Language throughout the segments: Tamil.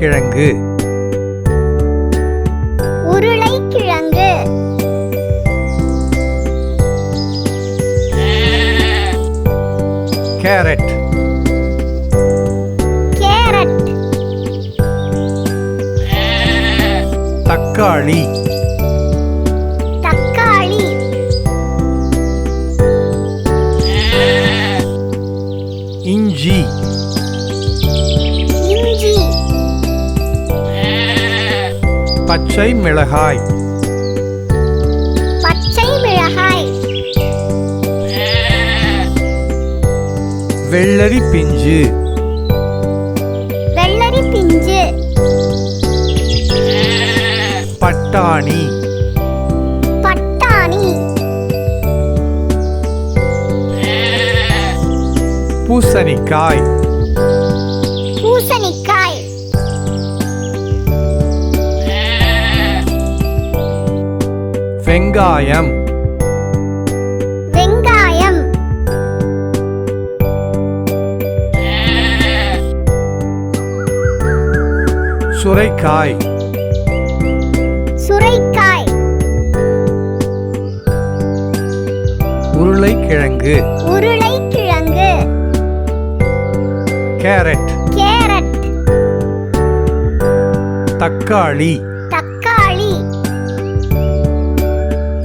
உருளைக்கிழங்கு உருளைக்கிழங்கு கேரட் கேரட் தக்காளி தக்காளி இஞ்சி இஞ்சி பச்சை மிளகாய் பச்சை மிளகாய் வெள்ளரி பிஞ்சு வெள்ளரி பிஞ்சு பட்டாணி பட்டாணி பூசணிக்காய் பூசணிக்காய் வெங்காயம் வெங்காயம் சுரைக்காய் சுரைக்காய் உருளைக்கிழங்கு உருளைக்கிழங்கு கேரட் கேரட் தக்காளி தக்காளி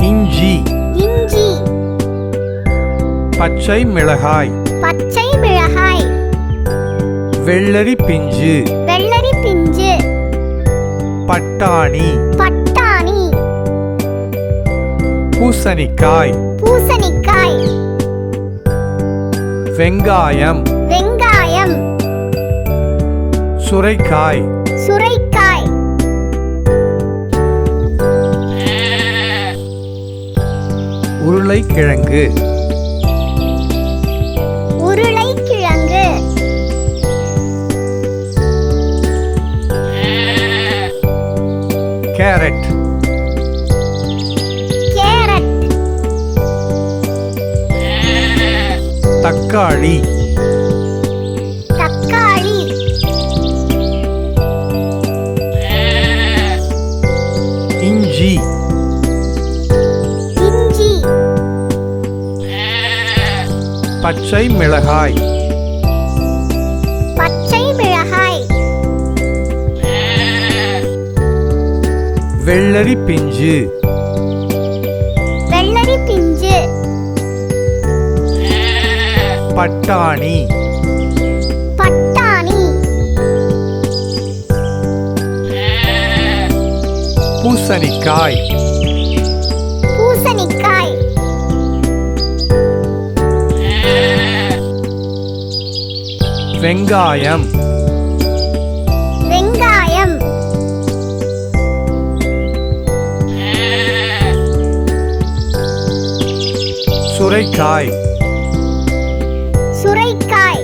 இஞ்சி இஞ்சி பச்சை மிளகாய் பச்சை மிளகாய் வெள்ளரி பிஞ்சு வெள்ளரி பிஞ்சு பட்டாணி பட்டாணி பூசணிக்காய் பூசணிக்காய் வெங்காயம் வெங்காயம் சுரைக்காய் சுரைக்காய் உருளைக்கிழங்கு உருளைக்கிழங்கு கேரட் கேரட் தக்காளி தக்காளி இஞ்சி இஞ்சி பச்சை மிளகாய் பச்சை மிளகாய் வெள்ளரி பிஞ்சு வெள்ளரி பிஞ்சு பட்டாணி பட்டாணி பூசணிக்காய் பூசணிக்காய் வெங்காயம் வெங்காயம் சுரைக்காய் சுரைக்காய்